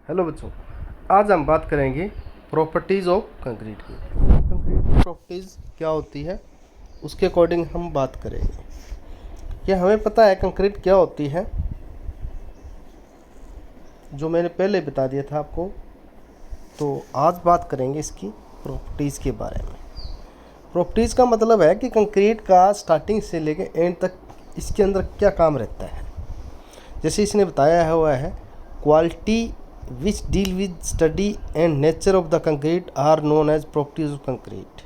Hello बच्चों, आज हम बात करेंगे प्रॉपर्टीज़ ऑफ कंक्रीट की। कंक्रीट की प्रॉपर्टीज़ क्या होती है उसके अकॉर्डिंग हम बात करेंगे। क्या हमें पता है कंक्रीट क्या होती है, जो मैंने पहले बता दिया था आपको। तो आज बात करेंगे इसकी प्रॉपर्टीज़ के बारे में। प्रॉपर्टीज़ का मतलब है कि कंक्रीट का स्टार्टिंग से लेकर एंड तक इसके अंदर क्या काम रहता है। जैसे इसने बताया हुआ है, quality which deal with study and nature of the concrete are known as properties of concrete।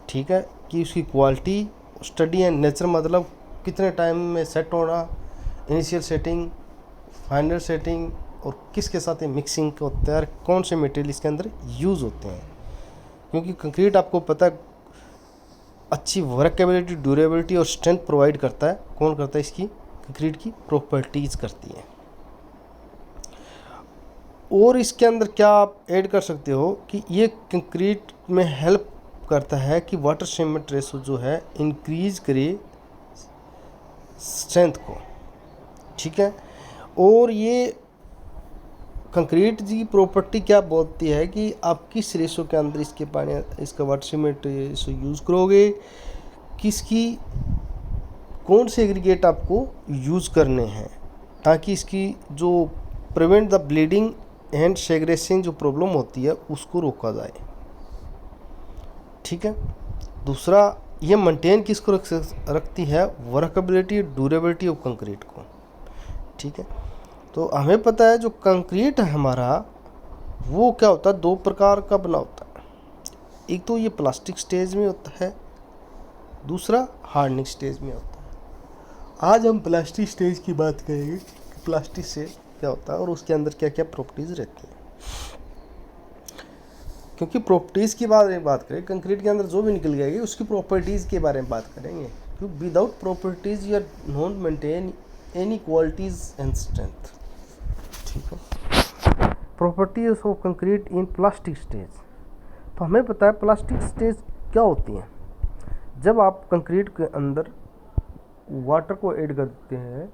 ठीक है, कि उसकी क्वालिटी, स्टडी एंड नेचर मतलब कितने टाइम में सेट होना, इनिशियल सेटिंग, फाइनल सेटिंग, और किसके साथ ये मिक्सिंग होता है, कौन से मटेरियल इसके अंदर यूज़ होते हैं। क्योंकि कंक्रीट आपको पता है अच्छी वर्केबिलिटी, ड्यूरेबिलिटी और स्ट्रेंथ प्रोवाइड करता है। कौन करता है? इसकी कंक्रीट की प्रॉपर्टीज़ करती हैं। और इसके अंदर क्या आप ऐड कर सकते हो कि ये कंक्रीट में हेल्प करता है कि वाटर सीमेंट रेशो जो है इंक्रीज करे स्ट्रेंथ को। ठीक है, और ये कंक्रीट की प्रॉपर्टी क्या बोलती है कि आप किस रेशो के अंदर इसके पानी, इसका वाटर सीमेंट रेशो यूज़ करोगे, किसकी कौन से एग्रीगेट आपको यूज़ करने हैं, ताकि इसकी जो प्रिवेंट द ब्लीडिंग एंड सेग्रेसिंग जो प्रॉब्लम होती है उसको रोका जाए। ठीक है, दूसरा ये मेंटेन किसको रखती है? वर्केबिलिटी, ड्यूरेबिलिटी ऑफ कंक्रीट को। ठीक है, तो हमें पता है जो कंक्रीट है हमारा, वो क्या होता है, दो प्रकार का बना होता है। एक तो ये प्लास्टिक स्टेज में होता है, दूसरा हार्डनिंग स्टेज में होता है। आज हम प्लास्टिक स्टेज की बात करेंगे कि प्लास्टिक से क्या होता है और उसके अंदर क्या क्या प्रॉपर्टीज़ रहती हैं। क्योंकि प्रॉपर्टीज़ की बात करें, कंक्रीट के अंदर जो भी निकल जाएगी उसकी प्रॉपर्टीज़ के बारे में बात करेंगे। क्योंकि without properties you are not maintain any qualities and strength. ठीक है, properties of concrete in plastic stage. तो हमें पता है प्लास्टिक स्टेज क्या होती हैं। जब आप कंक्रीट के अंदर वाटर को ऐड कर देते हैं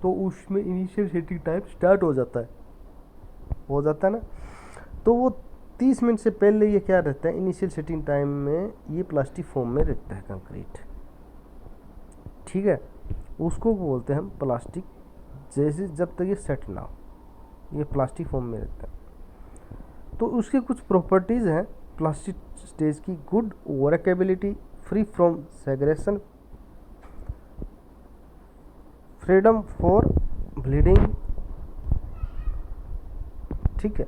तो उसमें इनिशियल सेटिंग टाइम स्टार्ट हो जाता है ना। तो वो 30 मिनट से पहले ये क्या रहता है, इनिशियल सेटिंग टाइम में ये प्लास्टिक फॉर्म में रहता है कंक्रीट। ठीक है, उसको बोलते हैं हम प्लास्टिक। जैसे जब तक ये सेट ना हो ये प्लास्टिक फॉर्म में रहता है। तो उसकी कुछ प्रॉपर्टीज़ हैं प्लास्टिक स्टेज की: good workability, free from segregation, freedom for bleeding. ठीक है,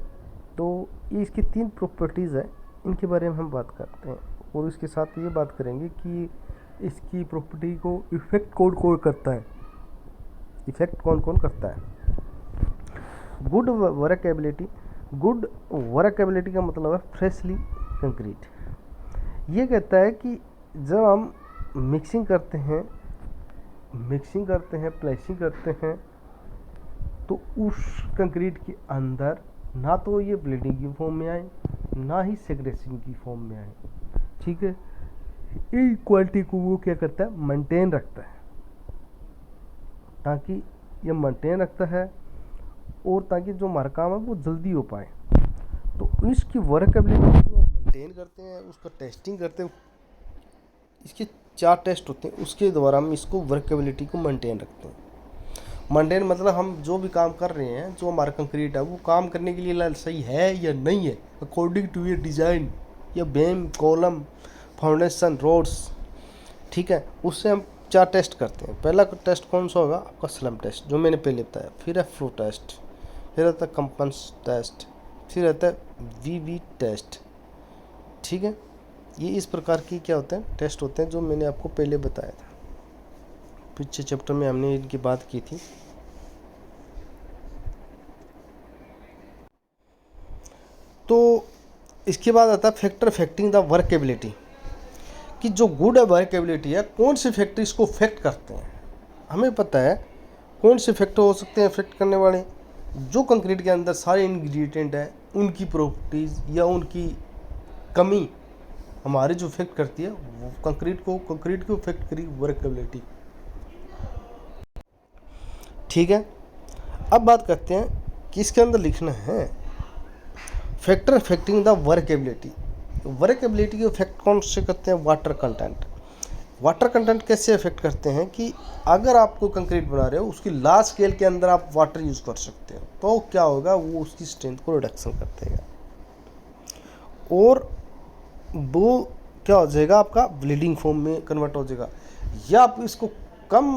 तो ये इसकी 3 प्रॉपर्टीज़ हैं, इनके बारे में हम बात करते हैं। और इसके साथ ये बात करेंगे कि इसकी प्रॉपर्टी को इफ़ेक्ट कौन कौन करता है, इफ़ेक्ट कौन कौन करता है। Good workability. गुड वर्केबिलिटी का मतलब है फ्रेशली कंक्रीट। ये कहता है कि जब हम मिक्सिंग करते हैं, प्लेसिंग करते हैं, तो उस कंक्रीट के अंदर ना तो ये ब्लीडिंग की फॉर्म में आए, ना ही सेग्रेसिंग की फॉर्म में आए। ठीक है, ये क्वालिटी को वो क्या करता है, मेंटेन रखता है, ताकि ये मेंटेन रखता है और ताकि जो हमारा काम है वो जल्दी हो पाए। तो इसकी वर्केबिलिटी जो हम मेंटेन करते हैं, उसका टेस्टिंग करते हैं। इसके 4 टेस्ट होते हैं, उसके द्वारा हम इसको वर्केबिलिटी को मेंटेन रखते हैं। मेंटेन मतलब हम जो भी काम कर रहे हैं, जो हमारा कंक्रीट है वो काम करने के लिए सही है या नहीं है, अकॉर्डिंग टू ये डिज़ाइन या बेम, कॉलम, फाउंडेशन, रोड्स। ठीक है, उससे हम 4 टेस्ट करते हैं। पहला टेस्ट कौन सा होगा? आपका स्लम टेस्ट, जो मैंने पहले बताया। फिर है फ्लो टेस्ट, फिर रहता है कंपन्स टेस्ट, फिर रहता है वीवी टेस्ट। ठीक है, ये इस प्रकार की क्या होते हैं, टेस्ट होते हैं, जो मैंने आपको पहले बताया था। पिछले चैप्टर में हमने इनकी बात की थी। तो इसके बाद आता है फैक्टर अफेक्टिंग द वर्केबिलिटी, कि जो गुड वर्केबिलिटी है, कौन से फैक्टर इसको अफेक्ट करते हैं। हमें पता है कौन से फैक्टर हो सकते हैं अफेक्ट करने वाले। जो कंक्रीट के अंदर सारे इंग्रेडिएंट हैं, उनकी प्रॉपर्टीज़ या उनकी कमी हमारे जो इफेक्ट करती है, वो कंक्रीट को इफेक्ट करी वर्केबिलिटी। ठीक है, अब बात करते हैं कि इसके अंदर लिखना है factor affecting the workability. Workability के इफेक्ट कौन से करते हैं? Water content. वाटर कंटेंट कैसे अफेक्ट करते हैं कि अगर आप कोई कंक्रीट बना रहे हो, उसकी लार्ज स्केल के अंदर आप वाटर यूज़ कर सकते हो, तो क्या होगा, वो उसकी स्ट्रेंथ को रिडक्शन कर देगा और वो क्या हो जाएगा, आपका ब्लीडिंग फॉर्म में कन्वर्ट हो जाएगा। या आप इसको कम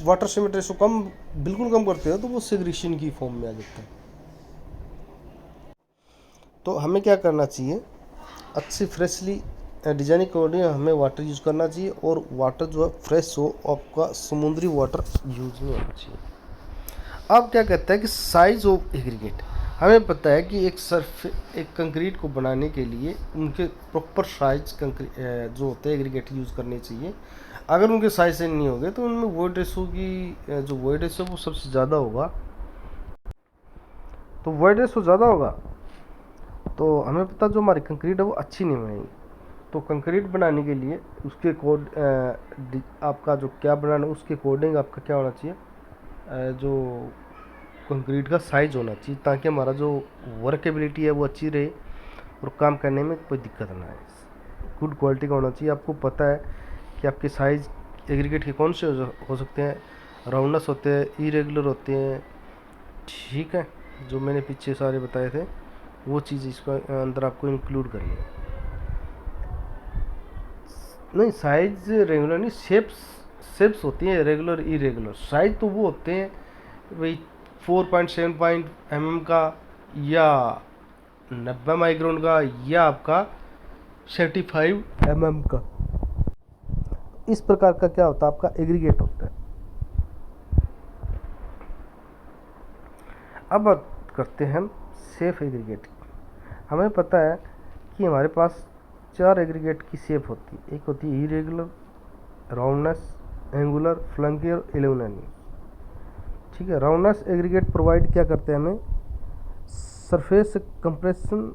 वाटर सीमेंट रेशो कम, बिल्कुल कम करते हो, तो वो सेग्रीशन की फॉर्म में आ जाता है। तो हमें क्या करना चाहिए, अच्छी फ्रेशली डिजाइनिंग अकॉर्डिंग हमें वाटर यूज़ करना चाहिए और वाटर जो है फ्रेश हो, आपका समुद्री वाटर यूज नहीं होना चाहिए। अब क्या कहता है कि साइज ऑफ एग्रीगेट। हमें पता है कि एक कंक्रीट को बनाने के लिए उनके प्रॉपर साइज जो होते हैं एग्रीगेट यूज़ करने चाहिए। अगर उनके साइज से नहीं होंगे तो उनमें वॉइड रेशो की जो वॉइड रेशो वो सबसे ज़्यादा होगा। तो वॉइड रेशो ज़्यादा होगा तो हमें पता जो हमारी कंक्रीट है वो अच्छी नहीं बनेगी। तो कंक्रीट बनाने के लिए उसके कोड आपका जो क्या बनाना है उसके अकॉर्डिंग आपका क्या होना चाहिए, जो कंक्रीट का साइज होना चाहिए, ताकि हमारा जो वर्केबिलिटी है वो अच्छी रहे और काम करने में कोई दिक्कत ना आए। गुड क्वालिटी का होना चाहिए। आपको पता है कि आपके साइज एग्रीगेट के कौन से हो सकते हैं, राउंडनेस होते हैं, इरेगुलर होते हैं, ठीक है, जो मैंने पीछे सारे बताए थे वो चीज़ इसका अंदर आपको इंक्लूड करनी है। नहीं, साइज रेगुलर नहीं, शेप्स होती हैं रेगुलर इरेगुलर। साइज तो वो होते हैं भाई 4.7 mm का या 90 माइक्रोन का या आपका 75 mm का। इस प्रकार का क्या होता है, आपका एग्रीगेट होता है। अब बात करते हैं हम सेफ एग्रीगेट। हमें पता है कि हमारे पास 4 एग्रीगेट की शेप होती है। एक होती है इरेगुलर, राउंडनेस, एंगुलर, फ्लंकी और इलेवननी। ठीक है, राउंडनेस एग्रीगेट प्रोवाइड क्या करते हैं हमें, surface compression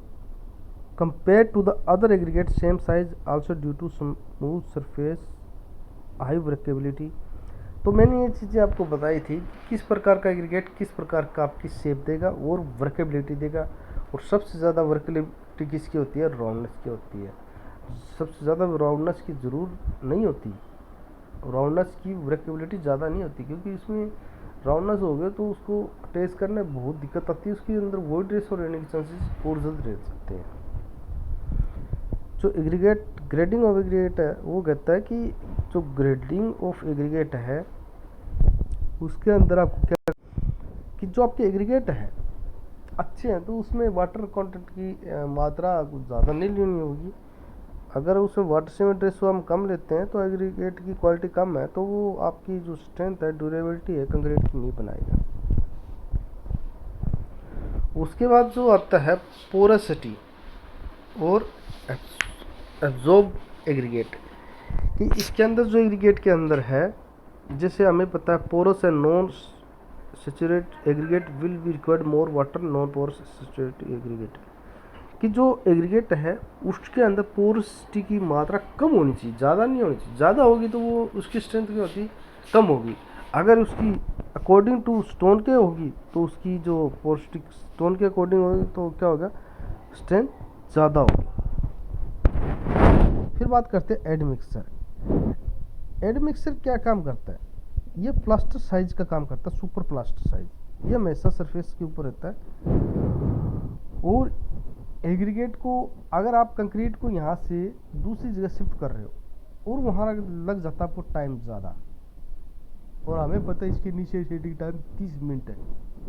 compare to the other aggregate same size also due to smooth surface, high workability. तो मैंने ये चीज़ें आपको बताई थी किस प्रकार का एग्रीगेट किस प्रकार का आपकी शेप देगा और वर्केबिलिटी देगा। और सबसे ज़्यादा वर्केबिलिटी किसकी होती है, राउंडनेस की होती है। सबसे ज़्यादा राउंडनेस की ज़रूर नहीं होती, राउंडनेस की वर्केबिलिटी ज़्यादा नहीं होती, क्योंकि इसमें राउंडनेस हो गया तो उसको टेस्ट करने में बहुत दिक्कत आती है, उसके अंदर वॉइड रेशो रहने के चांसेस और ज़्यादा रह सकते हैं। जो एग्रीगेट ग्रेडिंग ऑफ एग्रीगेट है वो कहता है कि जो ग्रेडिंग ऑफ एग्रीगेट है उसके अंदर आपको क्या कि जो आपके एग्रीगेट है अच्छे हैं तो उसमें वाटर कंटेंट की मात्रा कुछ ज़्यादा नहीं लेनी होगी। अगर उसमें वाटर सीमेंट रेशो हम कम लेते हैं तो एग्रीगेट की क्वालिटी कम है तो वो आपकी जो स्ट्रेंथ है, ड्यूरेबिलिटी है कंक्रीट की नहीं बनाएगा। उसके बाद जो आता है पोरसिटी और एब्जॉर्ब एग्रीगेट, कि इसके अंदर जो एग्रीगेट के अंदर है, जैसे हमें पता है porous and non saturate aggregate will be required more water non porous saturate aggregate, कि जो एग्रीगेट है उसके अंदर पोरसिटी की मात्रा कम होनी चाहिए, ज़्यादा नहीं होनी चाहिए। ज़्यादा होगी तो वो उसकी स्ट्रेंथ क्या होती, कम होगी। अगर उसकी अकॉर्डिंग टू स्टोन के होगी तो उसकी जो पोरसिटी स्टोन के अकॉर्डिंग होगी तो क्या होगा, स्ट्रेंथ ज़्यादा होगी। फिर बात करते हैं एडमिक्सर। एडमिक्सर क्या काम करता है, ये प्लास्टर साइज का काम करता है, सुपर प्लास्टर साइज। ये हमेशा सरफेस के ऊपर रहता है और एग्रीगेट को अगर आप कंक्रीट को यहाँ से दूसरी जगह शिफ्ट कर रहे हो और वहाँ लग जाता है आपको टाइम ज़्यादा, और हमें पता है इसके नीचे सेटिंग टाइम 30 मिनट है,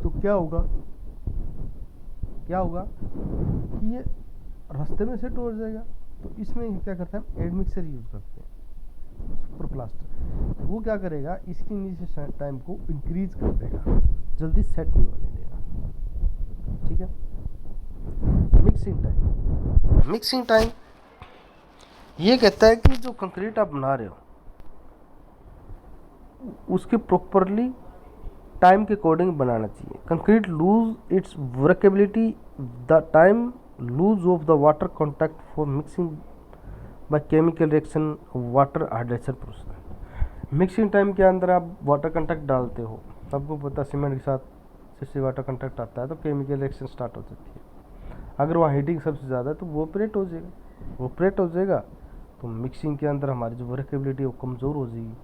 तो क्या होगा कि ये रास्ते में सेट हो जाएगा। तो इसमें क्या करते हैं, एडमिक्सर यूज़ करते हैं सुपर प्लास्टर। वो क्या करेगा, इसके नीचे टाइम को इंक्रीज कर देगा, जल्दी सेट नहीं होने देगा। ठीक है, मिक्सिंग टाइम ये कहता है कि जो कंक्रीट आप बना रहे हो उसके प्रॉपरली टाइम के अकॉर्डिंग बनाना चाहिए। Concrete lose its workability the time lose of the water contact for mixing by chemical reaction water hydration process. Mixing time के अंदर आप वाटर कंटैक्ट डालते हो, आपको पता सीमेंट के साथ जैसे वाटर कंटैक्ट आता है तो केमिकल रिएक्शन स्टार्ट हो जाती है। अगर वहाँ हीटिंग सबसे ज़्यादा है तो वो ऑपरेट हो जाएगा, वो ऑपरेट हो जाएगा तो मिक्सिंग के अंदर हमारी जो वर्केबिलिटी है वो कमज़ोर हो जाएगी।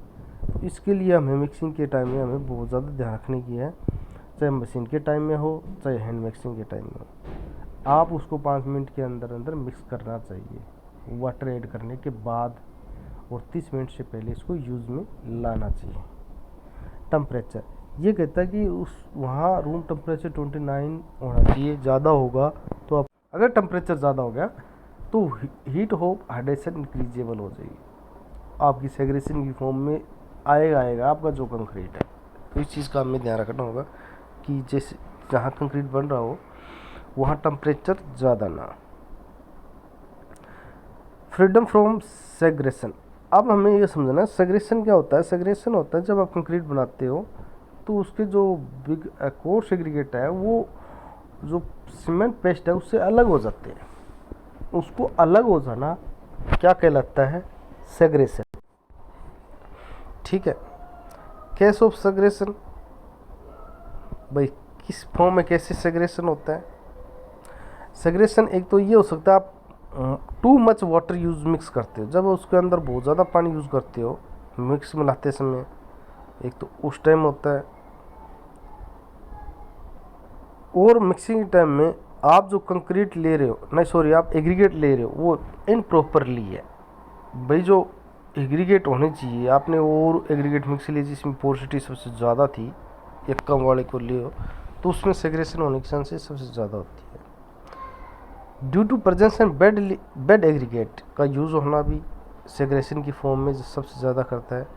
तो इसके लिए हमें मिक्सिंग के टाइम में हमें बहुत ज़्यादा ध्यान रखने की है, चाहे मशीन के टाइम में हो चाहे हैंड मिक्सिंग के टाइम में हो। आप उसको 5 मिनट के अंदर अंदर मिक्स करना चाहिए वाटर ऐड करने के बाद, और 30 मिनट से पहले इसको यूज़ में लाना चाहिए। टेम्परेचर ये कहता है कि उस वहाँ रूम टेम्परेचर 29 होना चाहिए, ज़्यादा होगा तो आप, अगर टेम्परेचर ज़्यादा हो गया तो हीट होप हाइड्रेशन इंक्रीजेबल हो जाएगी, आपकी सेग्रेशन की फॉर्म में आएगा आपका जो कंक्रीट है। तो इस चीज़ का हमें ध्यान रखना होगा कि जैसे जहाँ कंक्रीट बन रहा हो वहाँ टेम्परेचर ज़्यादा ना। फ्रीडम फ्रॉम सेग्रेशन, अब हमें ये समझना है सेग्रेशन क्या होता है। सेग्रेशन होता है जब आप कंक्रीट बनाते हो तो उसके जो बिग कोर्स एग्रीगेट है वो जो सीमेंट पेस्ट है उससे अलग हो जाते हैं, उसको अलग हो जाना क्या कहलाता है, सेग्रेशन। ठीक है, केस ऑफ सेग्रेशन, भाई किस फॉर्म में कैसे सेग्रेशन होता है। सेग्रेशन एक तो ये हो सकता है आप too much water use mix करते हो, जब उसके अंदर बहुत ज़्यादा पानी यूज़ करते हो मिक्स मिलाते समय, एक तो उस टाइम होता है। और मिक्सिंग टाइम में आप जो कंक्रीट ले रहे हो, नहीं सॉरी आप एग्रीगेट ले रहे हो वो इनप्रॉपरली है। भाई जो एग्रीगेट होनी चाहिए आपने और एग्रीगेट मिक्स ली जिसमें पोरोसिटी सबसे ज़्यादा थी, एक कम वाले को ले हो तो उसमें सेग्रेशन होने की चांसेस सबसे ज़्यादा होती है। Due to presence and bad aggregate का यूज़ होना भी सेग्रेशन की फॉर्म में सबसे ज़्यादा करता है।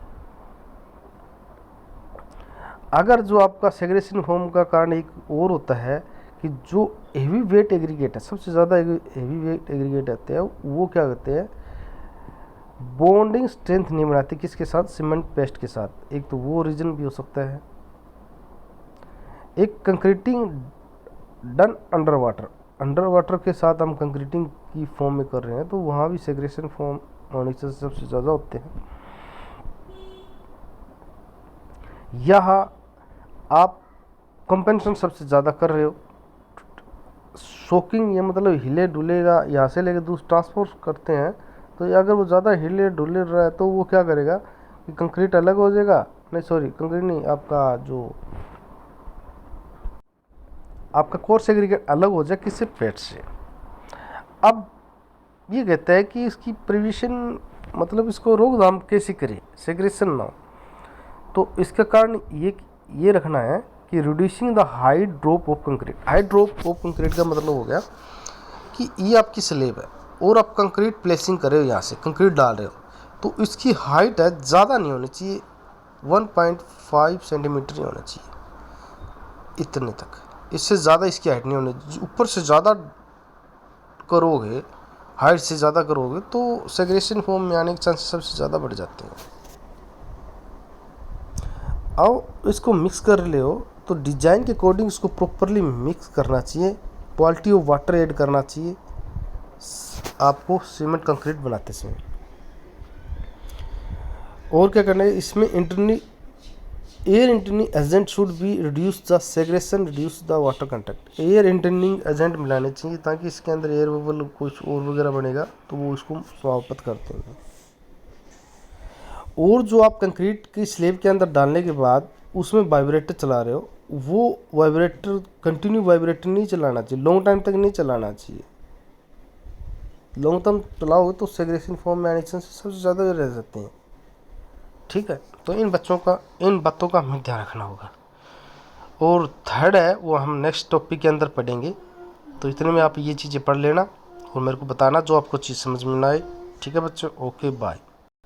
अगर जो आपका सेग्रेशन फॉर्म का कारण एक और होता है कि जो हेवी वेट एग्रीगेट है, सबसे ज़्यादा हेवी वेट एग्रीगेट आते हैं वो क्या करते हैं, बॉन्डिंग स्ट्रेंथ नहीं बनाते किसके साथ, सीमेंट पेस्ट के साथ। एक तो वो रीजन भी हो सकता है। एक कंक्रीटिंग डन अंडर वाटर के साथ हम कंक्रीटिंग की फॉर्म में कर रहे हैं तो वहाँ भी सेग्रेशन फॉर्म होने से सबसे ज़्यादा होते हैं। यहाँ आप कंपेंसेशन सबसे ज़्यादा कर रहे हो, सोकिंग ये मतलब हिले डुलेगा यहाँ से लेकर दूसरा ट्रांसपोर्ट करते हैं, तो अगर वो ज़्यादा हिले डुले रहा है तो वो क्या करेगा कि कंक्रीट अलग हो जाएगा, नहीं सॉरी कंक्रीट नहीं, आपका कोर्स एग्रीगेट अलग हो जाए किससे, पेट से। अब ये कहता है कि इसकी प्रिवेंशन मतलब इसको रोकथाम कैसे करें सेग्रेशन ना हो, तो इसका कारण ये रखना है कि reducing the high drop of concrete. High drop of concrete का मतलब हो गया कि ये आपकी स्लेब है और आप कंक्रीट प्लेसिंग कर रहे हो, यहाँ से कंक्रीट डाल रहे हो तो इसकी हाइट है ज़्यादा नहीं होनी चाहिए, 1.5 सेंटीमीटर ही होना चाहिए इतने तक, इससे ज़्यादा इसकी हाइट नहीं होनी। ऊपर से ज़्यादा करोगे, हाइट से ज़्यादा करोगे तो सेग्रेशन फॉर्म में आने के चांसेस सबसे ज़्यादा बढ़ जाते हैं। अब इसको मिक्स कर ले हो तो डिज़ाइन के अकॉर्डिंग इसको प्रॉपरली मिक्स करना चाहिए, क्वालिटी ऑफ वाटर ऐड करना चाहिए आपको सीमेंट कंक्रीट बनाते समय। और क्या करना है इसमें air entraining agent should be reduce the segregation, reduce the water contact. Air entraining agent मिलाने चाहिए ताकि इसके अंदर एयर बबल कुछ और वगैरह बनेगा तो वो इसको समाप्त करते हैं। और जो आप कंक्रीट की स्लेब के अंदर डालने के बाद उसमें वाइब्रेटर चला रहे हो, वो वाइब्रेटर कंटिन्यू वाइब्रेटर नहीं चलाना चाहिए, लॉन्ग टाइम तक नहीं चलाना चाहिए। लॉन्ग टर्म चलाओ तो सेग्रेशन फॉर्म में आने के चांसेस सबसे ज़्यादा रह जाते हैं। ठीक है, तो इन बातों का हमें ध्यान रखना होगा। और थर्ड है वो हम नेक्स्ट टॉपिक के अंदर पढ़ेंगे, तो इतने में आप ये चीज़ें पढ़ लेना और मेरे को बताना जो आपको चीज़ समझ में ना आए। ठीक है बच्चों, ओके बाय।